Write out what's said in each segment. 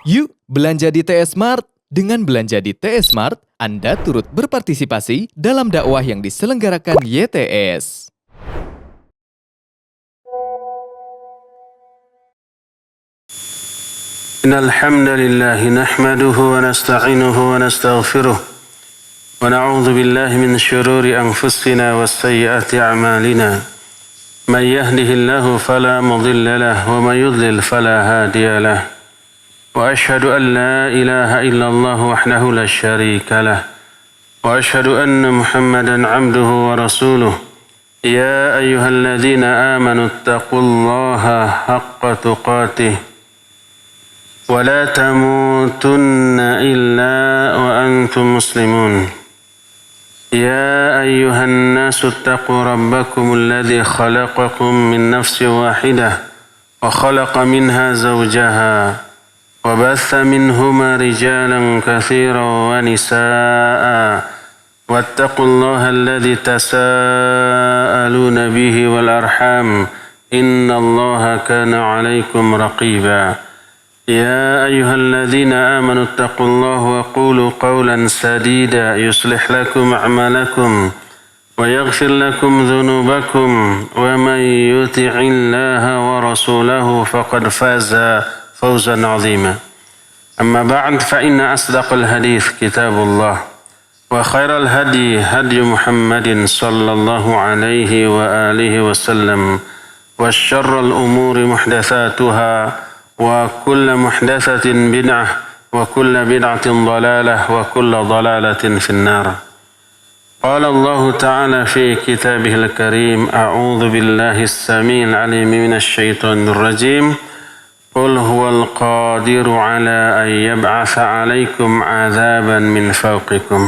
Yuk belanja di TS Mart. Dengan belanja di TS Mart, Anda turut berpartisipasi dalam dakwah yang diselenggarakan YTS. Innal hamdalillah nahmaduhu wa nasta'inuhu wa nastaghfiruh wa na'udzu billahi min shururi anfusina wa sayyiati a'malina. Man yahdihillahu fala mudilla lahu wa man yudlil fala hadiya lahu. Wa ashhadu an la ilaha illallah wahdahu la syarika lah. Wa ashhadu anna Muhammadan 'abduhu wa rasuluh. Ya ayyuhalladzina amanu taqullaha haqqa tuqatih wa la tamutunna illa wa antum muslimun. Ya ayyuhan nasu taqu rabbakum alladzi khalaqakum min nafsin wahidah wa khalaqa minha zawjaha وبث منهما رجالا كثيرا ونساء واتقوا الله الذي تساءلون به والأرحام إن الله كان عليكم رقيبا يا أيها الذين آمنوا اتقوا الله وقولوا قولا سديدا يصلح لكم أعمالكم ويغفر لكم ذنوبكم ومن يطع الله ورسوله فقد فاز فوزا عظيما. أما بعد فإن أصدق الحديث كتاب الله وخير الهدي هدي محمد صلى الله عليه وآله وسلم وشر الأمور محدثاتها وكل محدثة بدعة وكل بدعة ضلالة وكل ضلالة في النار. قال الله تعالى في كتابه الكريم أعوذ بالله السميع العليم من الشيطان الرجيم قل هو القادر على أن يبعث عليكم عذابا من فوقكم.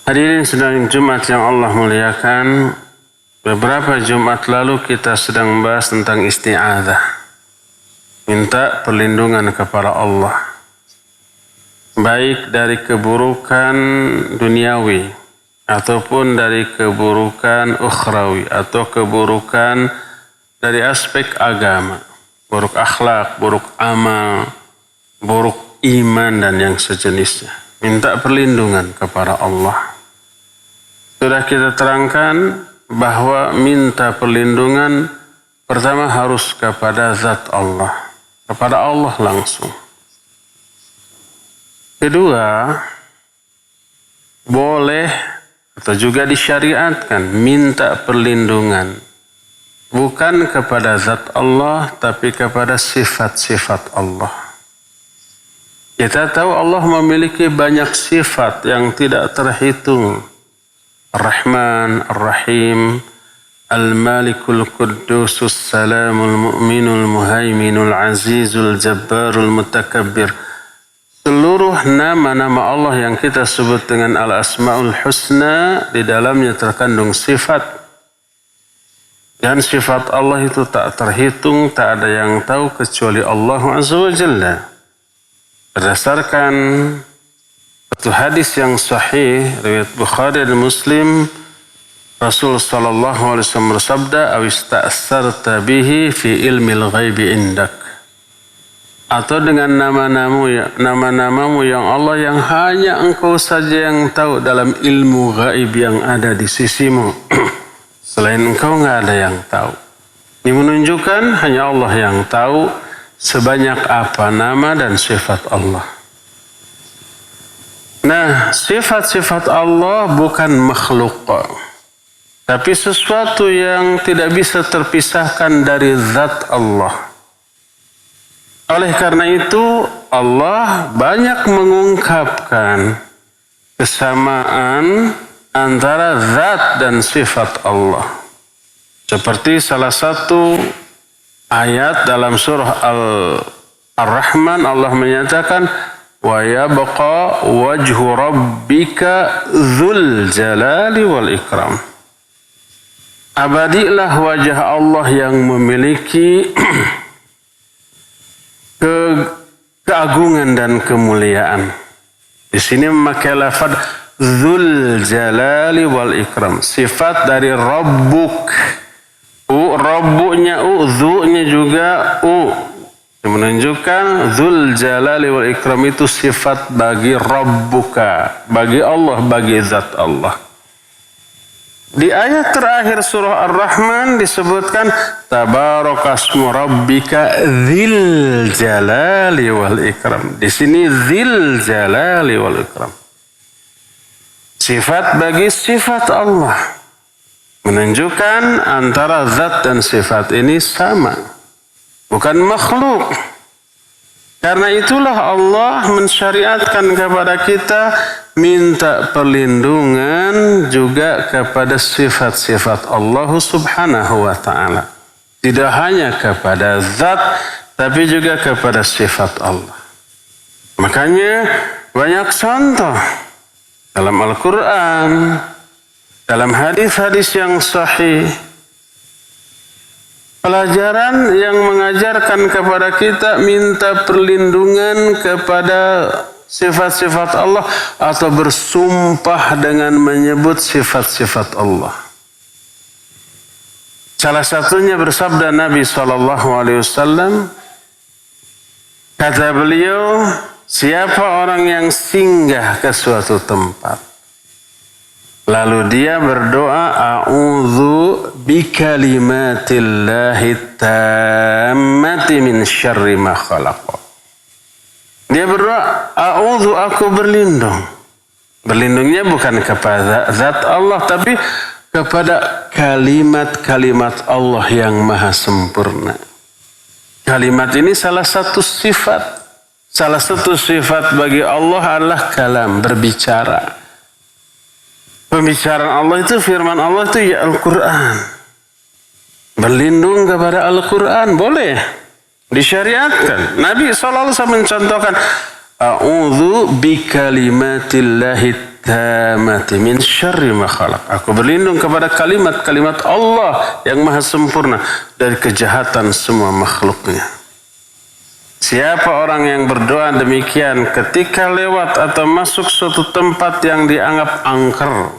Hadirin sedang Jumat yang Allah muliakan, beberapa Jumat lalu kita sedang membahas tentang isti'adzah, minta perlindungan kepada Allah, baik dari keburukan duniawi ataupun dari keburukan ukhrawi atau keburukan dari aspek agama, buruk akhlak, buruk amal, buruk iman dan yang sejenisnya. Minta perlindungan kepada Allah. Sudah kita terangkan bahwa minta perlindungan pertama harus kepada zat Allah, kepada Allah langsung. Kedua, boleh atau juga disyariatkan minta perlindungan bukan kepada zat Allah, tapi kepada sifat-sifat Allah. Kita tahu Allah memiliki banyak sifat yang tidak terhitung. Ar-Rahman, Ar-Rahim, Al-Malikul Quddusus Salamul Mu'minul Muhaiminul Azizul Jabbarul Mutakabbir. Seluruh nama-nama Allah yang kita sebut dengan Al-Asma'ul Husna, di dalamnya terkandung sifat. Dan sifat Allah itu tak terhitung, tak ada yang tahu kecuali Allah Azza wa Jalla. Berdasarkan satu hadis yang sahih riwayat Bukhari dan Muslim, Rasul sallallahu alaihi wasallam bersabda, "Awista'sarta bihi fi ilmil ghaibi indak." Atau dengan nama-namamu yang Allah yang hanya Engkau saja yang tahu dalam ilmu gaib yang ada di sisimu. Selain Engkau nggak ada yang tahu. Ini menunjukkan hanya Allah yang tahu sebanyak apa nama dan sifat Allah. Nah, sifat-sifat Allah bukan makhluk, tapi sesuatu yang tidak bisa terpisahkan dari zat Allah. Oleh karena itu, Allah banyak mengungkapkan kesamaan antara zat dan sifat Allah. Seperti salah satu ayat dalam surah Ar-Rahman, Allah menyatakan, wa yabqa wajhu rabbika dzul jalali wal ikram. Abadilah wajah Allah yang memiliki keagungan dan kemuliaan. Di sini memakai lafaz Dzul Jalali wal Ikram, sifat dari Rabbuk. Rabbunya Dzu'nya juga menunjukkan Dzul Jalali wal Ikram itu sifat bagi Rabbuka, bagi Allah, bagi zat Allah. Di ayat terakhir surah Ar-Rahman disebutkan Tabarakasmu Rabbika Dzil Jalali wal Ikram. Di sini Dzil Jalali wal Ikram. Sifat bagi sifat Allah. Menunjukkan antara zat dan sifat ini sama. Bukan makhluk. Karena itulah Allah mensyariatkan kepada kita minta perlindungan juga kepada sifat-sifat Allah subhanahu wa ta'ala. Tidak hanya kepada zat, tapi juga kepada sifat Allah. Makanya banyak contoh dalam Al-Quran, dalam hadis-hadis yang sahih, pelajaran yang mengajarkan kepada kita minta perlindungan kepada sifat-sifat Allah atau bersumpah dengan menyebut sifat-sifat Allah. Salah satunya bersabda Nabi SAW, kata beliau, siapa orang yang singgah ke suatu tempat, lalu dia berdoa, a'udzu bikalimatillahi tammati min syarri ma khalaq. Dia berdoa, a'udzu, aku berlindung. Berlindungnya bukan kepada zat Allah, tapi kepada kalimat-kalimat Allah yang maha sempurna. Kalimat ini salah satu sifat. Salah satu sifat bagi Allah adalah kalam, berbicara. Pembicaraan Allah itu, firman Allah itu ya Al-Quran. Berlindung kepada Al-Quran boleh, disyariatkan. Nabi SAW mencontohkan, a'udzu bikalimatillahi tammati min syarri ma khalaq. Aku berlindung kepada kalimat-kalimat Allah yang maha sempurna dari kejahatan semua makhluknya. Siapa orang yang berdoa demikian ketika lewat atau masuk suatu tempat yang dianggap angker,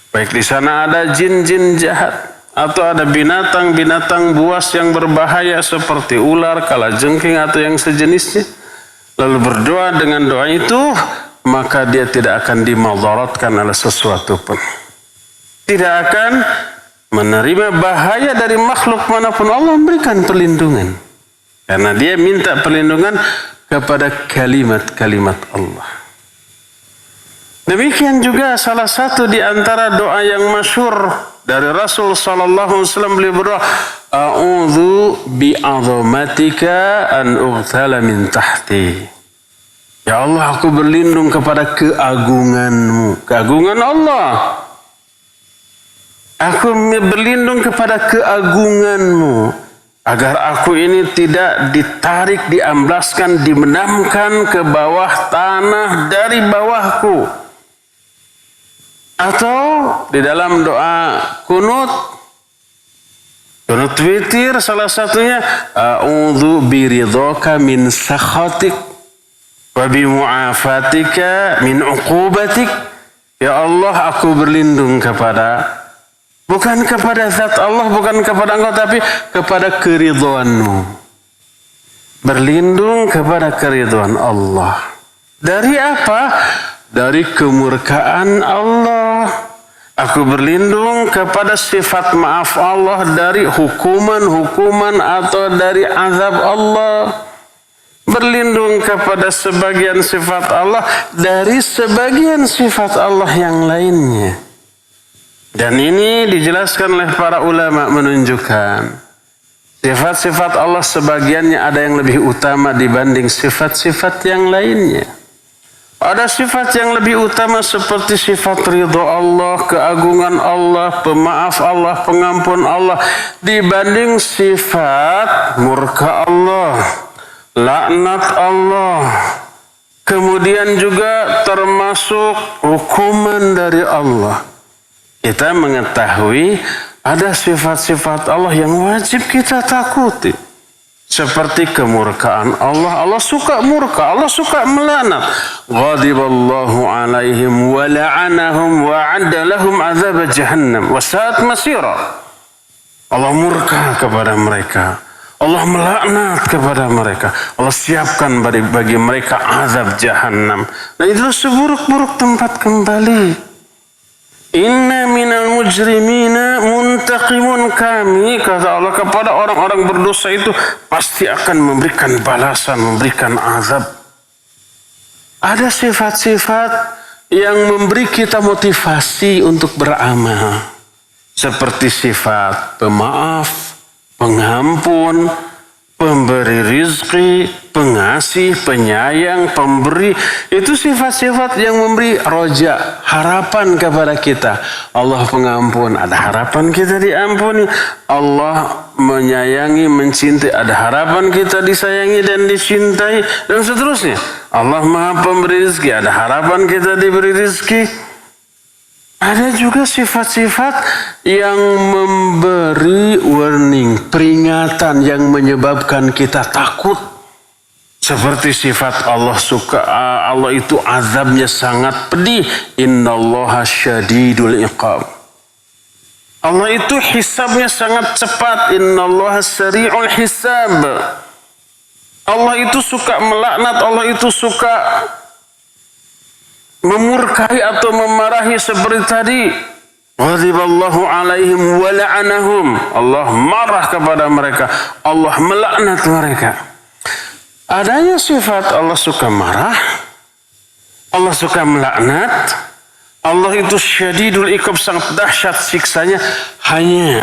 baik di sana ada jin-jin jahat atau ada binatang-binatang buas yang berbahaya seperti ular, kalajengking atau yang sejenisnya, lalu berdoa dengan doa itu, maka dia tidak akan dimadaratkan oleh sesuatu pun. Tidak akan menerima bahaya dari makhluk manapun. Allah memberikan perlindungan. Karena dia minta perlindungan kepada kalimat-kalimat Allah. Demikian juga salah satu di antara doa yang masyhur dari Rasul sallallahu alaihi wasallam, beliau berdoa, a'udzu bi'azamatika an ughtala min tahti. Ya Allah, aku berlindung kepada keagungan-Mu, keagungan Allah. Aku berlindung kepada keagungan-Mu, agar aku ini tidak ditarik, diamblaskan, dimenamkan ke bawah tanah dari bawahku. Atau di dalam doa kunut witir salah satunya, a'udzu biridhaka min sakhatik wa bimu'afatika min uqubatik. Ya Allah, aku berlindung kepada, bukan kepada zat Allah, bukan kepada Engkau, tapi kepada keridhaan-Mu. Berlindung kepada keridhaan Allah. Dari apa? Dari kemurkaan Allah. Aku berlindung kepada sifat maaf Allah dari hukuman-hukuman atau dari azab Allah. Berlindung kepada sebagian sifat Allah dari sebagian sifat Allah yang lainnya. Dan ini dijelaskan oleh para ulama menunjukkan sifat-sifat Allah sebagiannya ada yang lebih utama dibanding sifat-sifat yang lainnya. Ada sifat yang lebih utama seperti sifat ridha Allah, keagungan Allah, pemaaf Allah, pengampun Allah dibanding sifat murka Allah, laknat Allah. Kemudian juga termasuk hukuman dari Allah. Kita mengetahui ada sifat-sifat Allah yang wajib kita takuti. Seperti kemurkaan Allah. Allah suka murka, Allah suka melaknat. Ghadiballahu alaihim wa la'anahum wa 'adda lahum 'adzab jahannam wa sa'at masira. Allah murka kepada mereka. Allah melaknat kepada mereka. Allah siapkan bagi mereka azab jahannam. Dan itu seburuk-buruk tempat kembali. Inna minal mujrimina muntaqimun, kami, kata Allah, kepada orang-orang berdosa itu pasti akan memberikan balasan, memberikan azab. Ada sifat-sifat yang memberi kita motivasi untuk beramal. Seperti sifat pemaaf, pengampun, pemberi rizki, pengasih, penyayang, pemberi. Itu sifat-sifat yang memberi roja, harapan kepada kita. Allah pengampun, ada harapan kita diampuni. Allah menyayangi, mencintai, ada harapan kita disayangi dan dicintai, dan seterusnya. Allah Maha Pemberi rizki, ada harapan kita diberi rizki. Ada juga sifat-sifat yang memberi warning, peringatan yang menyebabkan kita takut. Seperti sifat Allah itu azabnya sangat pedih. Innallaha syadidul iqab. Allah itu hisabnya sangat cepat. Innallaha sari'ul hisab. Allah itu suka melaknat, Allah itu suka memurkai atau memarahi seperti tadi. Ghadiballahu alaihim wa la'anahum. Allah marah kepada mereka, Allah melaknat mereka. Adanya sifat Allah suka marah, Allah suka melaknat, Allah itu syadidul iqab, sangat dahsyat siksanya, hanya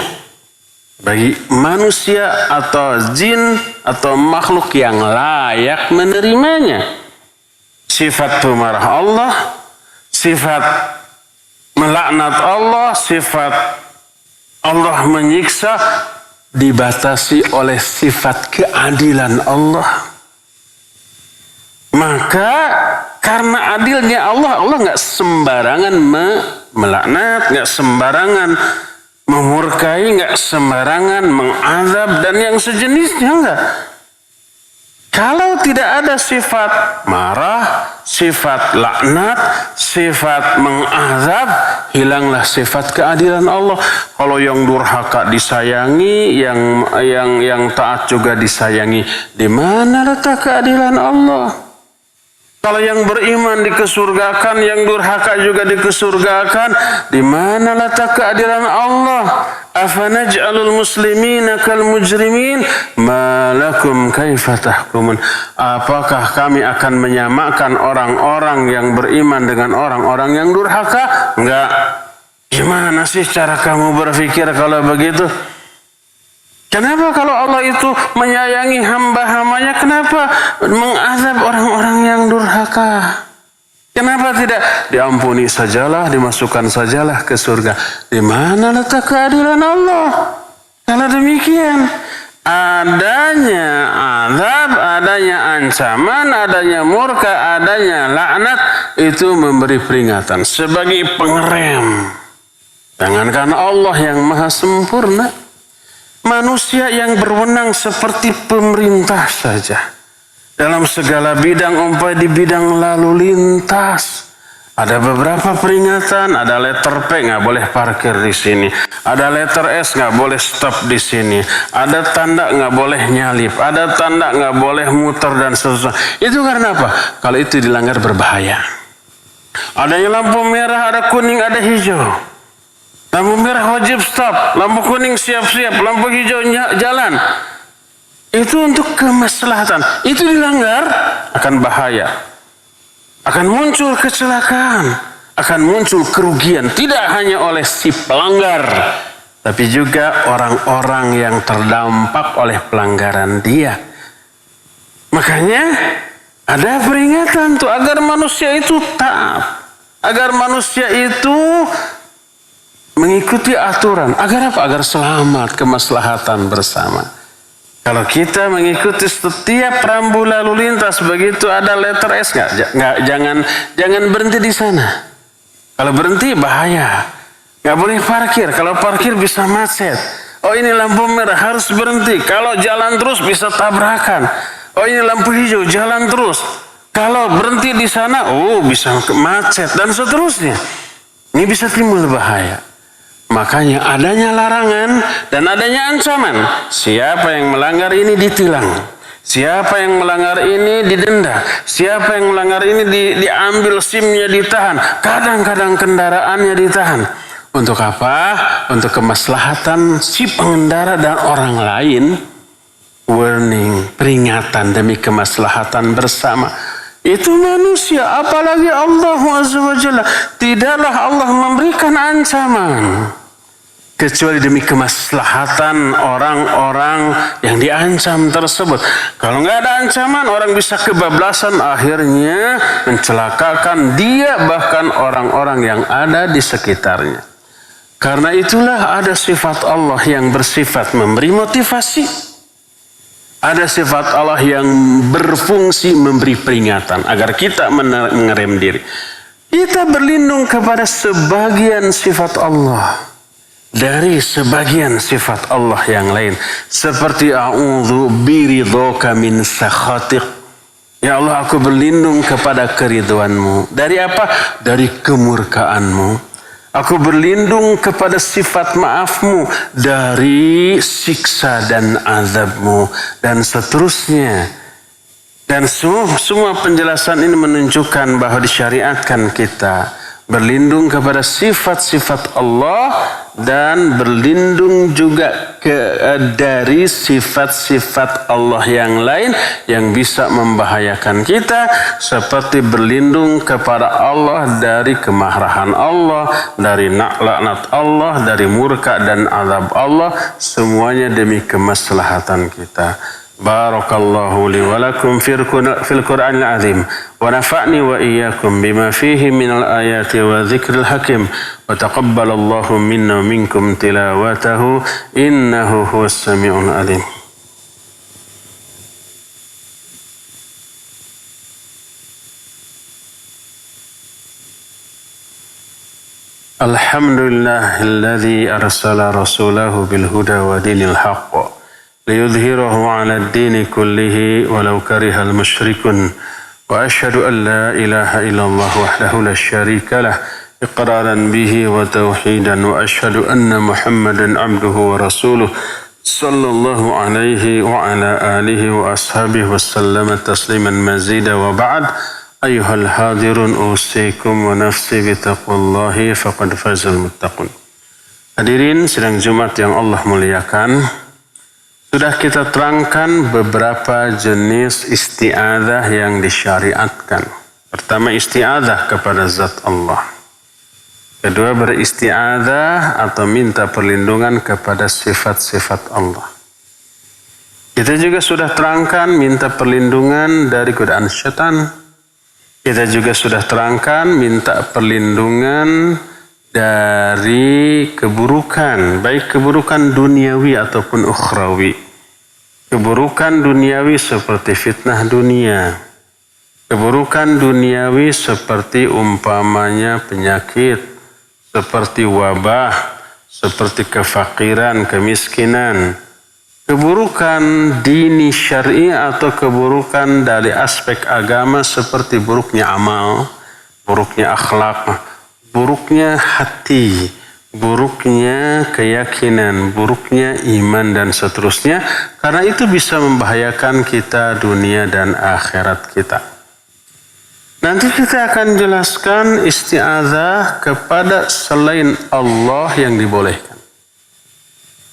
bagi manusia atau jin atau makhluk yang layak menerimanya. Sifat pemarah Allah, sifat melaknat Allah, sifat Allah menyiksa dibatasi oleh sifat keadilan Allah. Maka karena adilnya Allah, Allah nggak sembarangan melaknat, nggak sembarangan memurkai, nggak sembarangan mengazab dan yang sejenisnya, enggak. Kalau tidak ada sifat marah, sifat laknat, sifat mengazab, hilanglah sifat keadilan Allah. Kalau yang durhaka disayangi, yang taat juga disayangi, di mana letak keadilan Allah? Kalau yang beriman dikesurgakan, yang durhaka juga dikesurgakan, di mana letak keadilan Allah? Afanaj'alul muslimina kal mujrimin ma lakum kaifa tahkumun. Apakah kami akan menyamakan orang-orang yang beriman dengan orang-orang yang durhaka? Enggak. Gimana sih cara kamu berpikir kalau begitu? Kenapa kalau Allah itu menyayangi hamba-hambanya, kenapa mengazab orang-orang yang durhaka? Kenapa tidak diampuni sajalah, dimasukkan sajalah ke surga? Di mana letak keadilan Allah? Kalau demikian, adanya azab, adanya ancaman, adanya murka, adanya laknat, itu memberi peringatan sebagai pengerem. Jangankan Allah yang maha sempurna, manusia yang berwenang seperti pemerintah saja. Dalam segala bidang, umpamanya di bidang lalu lintas, ada beberapa peringatan. Ada letter P, nggak boleh parkir di sini. Ada letter S, nggak boleh stop di sini. Ada tanda nggak boleh nyalip. Ada tanda nggak boleh muter dan seterusnya. Itu karena apa? Kalau itu dilanggar berbahaya. Adanya lampu merah, ada kuning, ada hijau. Lampu merah wajib stop, lampu kuning siap-siap, lampu hijau jalan. Itu untuk kemaslahatan. Itu dilanggar akan bahaya. Akan muncul kecelakaan, akan muncul kerugian. Tidak hanya oleh si pelanggar, tapi juga orang-orang yang terdampak oleh pelanggaran dia. Makanya ada peringatan tuh agar manusia itu taat, agar manusia itu mengikuti aturan. Agar apa? Agar selamat, kemaslahatan bersama. Kalau kita mengikuti setiap rambu lalu lintas, begitu ada letter S, jangan berhenti di sana. Kalau berhenti bahaya, nggak boleh parkir. Kalau parkir bisa macet. Oh, ini lampu merah, harus berhenti. Kalau jalan terus bisa tabrakan. Oh, ini lampu hijau, jalan terus. Kalau berhenti di sana, oh bisa macet dan seterusnya. Ini bisa timbul bahaya. Makanya adanya larangan dan adanya ancaman. Siapa yang melanggar ini ditilang. Siapa yang melanggar ini didenda. Siapa yang melanggar ini diambil SIM-nya, ditahan. Kadang-kadang kendaraannya ditahan. Untuk apa? Untuk kemaslahatan si pengendara dan orang lain. Warning, peringatan demi kemaslahatan bersama. Itu manusia, apalagi Allah Azza wa Jalla. Tidaklah Allah memberikan ancaman kecuali demi kemaslahatan orang-orang yang diancam tersebut. Kalau nggak ada ancaman, orang bisa kebablasan, akhirnya mencelakakan dia bahkan orang-orang yang ada di sekitarnya. Karena itulah ada sifat Allah yang bersifat memberi motivasi. Ada sifat Allah yang berfungsi memberi peringatan agar kita mengerem diri. Kita berlindung kepada sebagian sifat Allah dari sebagian sifat Allah yang lain. Seperti a'udzu biridhoka min sakhatik. Ya Allah, aku berlindung kepada keridhoanmu. Dari apa? Dari kemurkaanmu. Aku berlindung kepada sifat maafmu dari siksa dan azabmu. Dan seterusnya. Dan semua penjelasan ini menunjukkan bahwa disyariatkan kita berlindung kepada sifat-sifat Allah dan berlindung juga dari sifat-sifat Allah yang lain yang bisa membahayakan kita, seperti berlindung kepada Allah dari kemarahan Allah, dari laknat Allah, dari murka dan azab Allah, semuanya demi kemaslahatan kita. Barakallahu li wa lakum fil Qur'anil azim wa nafa'ni wa iyyakum bima fihi minal ayati wa dzikril hakim wa taqabbalallahu minna wa minkum tilawatahu innahu huwas samiul alim. Alhamdulillahilladzi arsala rasulahu bil huda wa dinil haqq liyudhhirahu 'ala ad-dini kullihi walau karihal musyrikun wa asyhadu an la ilaha illallah wahdahu la syarika lah iqraran bihi wa tauhidan wa asyhadu anna Muhammadan 'abduhu wa rasuluh sallallahu alaihi wa ala alihi wa ashabihi wa sallama tasliman mazida wa ba'd. Ayyuhal hadirun usikum wa nafsi bitaqwallahi faqad fazal muttaqun. Hadirin sidang Jumat yang Allah muliakan, sudah kita terangkan beberapa jenis isti'adzah yang disyariatkan. Pertama, isti'adzah kepada zat Allah. Kedua, beristi'adzah atau minta perlindungan kepada sifat-sifat Allah. Kita juga sudah terangkan minta perlindungan dari godaan syaitan. Kita juga sudah terangkan minta perlindungan dari keburukan, baik keburukan duniawi ataupun ukhrawi. Keburukan duniawi seperti fitnah dunia. Keburukan duniawi seperti umpamanya penyakit, seperti wabah, seperti kefakiran, kemiskinan. Keburukan dini syar'i atau keburukan dari aspek agama seperti buruknya amal, buruknya akhlak, buruknya hati, buruknya keyakinan, buruknya iman dan seterusnya. Karena itu bisa membahayakan kita dunia dan akhirat kita. Nanti kita akan jelaskan isti'adzah kepada selain Allah yang dibolehkan.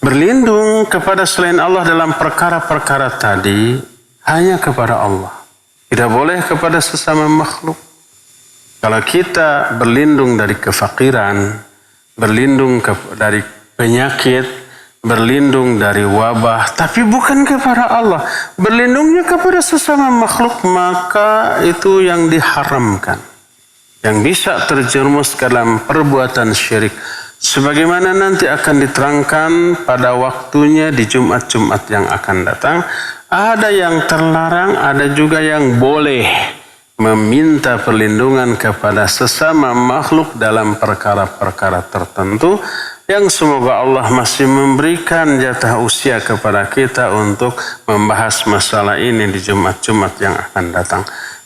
Berlindung kepada selain Allah dalam perkara-perkara tadi hanya kepada Allah. Tidak boleh kepada sesama makhluk. Kalau kita berlindung dari kefakiran, berlindung dari penyakit, berlindung dari wabah, tapi bukan kepada Allah, berlindungnya kepada sesama makhluk, maka itu yang diharamkan. Yang bisa terjerumus ke dalam perbuatan syirik. Sebagaimana nanti akan diterangkan pada waktunya di Jumat-Jumat yang akan datang, ada yang terlarang, ada juga yang boleh meminta perlindungan kepada sesama makhluk dalam perkara-perkara tertentu yang semoga Allah masih memberikan jatah usia kepada kita untuk membahas masalah ini di Jumat-Jumat yang akan datang.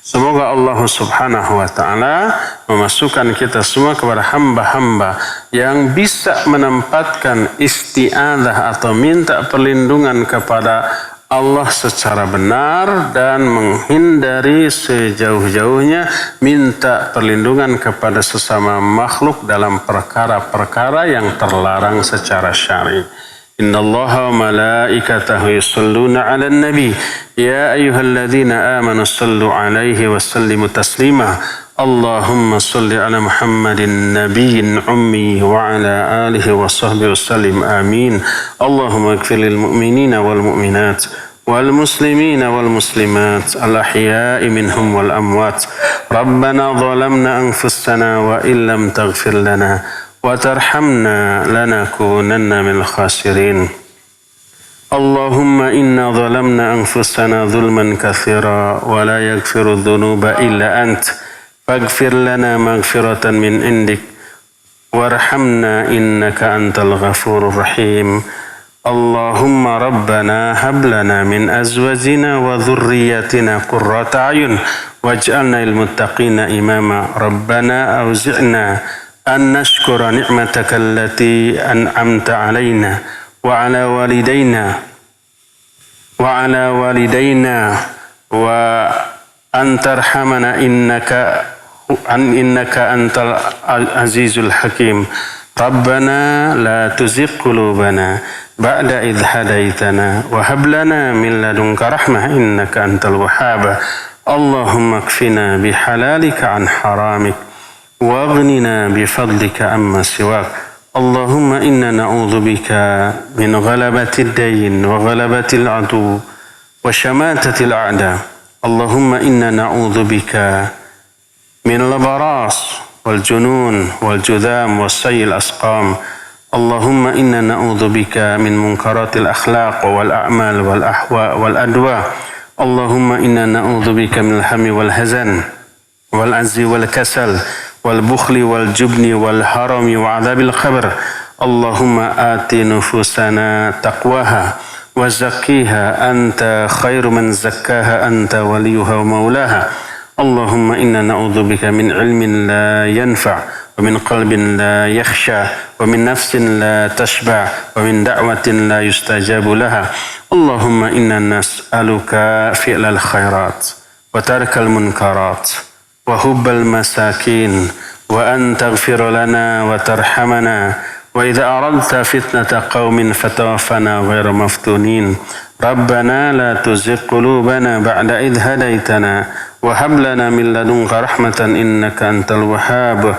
Semoga Allah Subhanahu wa Ta'ala memasukkan kita semua kepada hamba-hamba yang bisa menempatkan isti'adzah atau minta perlindungan kepada Allah secara benar dan menghindari sejauh-jauhnya minta perlindungan kepada sesama makhluk dalam perkara-perkara yang terlarang secara syar'i. Inna Allah wa malaikatahu yusalluna ala nabi ya ayyuhalladzina amanu sallu alaihi wa sallimu taslima Allahumma salli ala Muhammadin nabiyyin ummi wa ala alihi wa sahbihi wa sallim amin Allahumma ighfir lil mu'minina wal mu'minat wal muslimina wal muslimat al ahya'i minhum wal amwat Rabbana zalamna anfusana wa illam taghfir lana وترحمنا لنكونن من الخاسرين اللهم إنا ظلمنا أنفسنا ظلما كثيرا ولا يغفر الذنوب إلا أنت فاغفر لنا مغفرة من عندك وارحمنا إنك أنت الغفور الرحيم اللهم ربنا هب لنا من أزواجنا وذرياتنا قرة أعين واجعلنا للمتقين إماما ربنا أوزعنا أن نشكر نعمتك التي أنعمت علينا وعلى والدينا وأن ترحمنا إنك أنت العزيز الحكيم ربنا لا تزغ قلوبنا بعد إذ هديتنا وهب لنا من لدنك رحمة إنك أنت الوهاب اللهم اكفنا بحلالك عن حرامك واغننا بفضلك عما سواك اللهم إنا نعوذ بك من غلبة الدين وغلبة العدو وشماتة الأعداء اللهم إنا نعوذ بك من البراس والجنون والجذام والسيء الأسقام اللهم إنا نعوذ بك من منكرات الأخلاق والأعمال والأهواء والأدواء اللهم إنا نعوذ بك من الهم والحزن والعجز والكسل والبخل والجبن والهرم وعذاب القبر اللهم آت نفوسنا تقواها وزكيها أنت خير من زكاها أنت وليها ومولاها اللهم إنا نعوذ بك من علم لا ينفع ومن قلب لا يخشى ومن نفس لا تشبع ومن دعوة لا يستجاب لها اللهم إنا نسألك فعل الخيرات وترك المنكرات وحب المساكين وأن تغفر لنا وترحمنا وإذا أردت فتنة قوم فتوفنا غير مفتونين ربنا لا تزغ قلوبنا بعد إذ هديتنا وهب لنا من لدنك رحمة إنك أنت الوهاب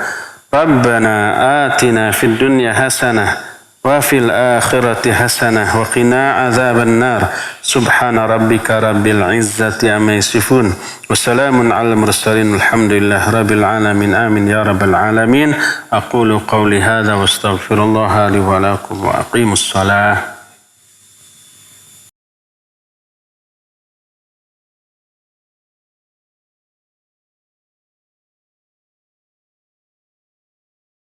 ربنا آتنا في الدنيا حسنة وفي الآخرة حسنة وقنا عذاب النار سبحان ربك رب العزة عما يصفون وسلام على المرسلين الحمد لله رب العالمين آمين يا رب العالمين أقول قولي هذا واستغفر الله لي ولكم وأقيموا الصلاة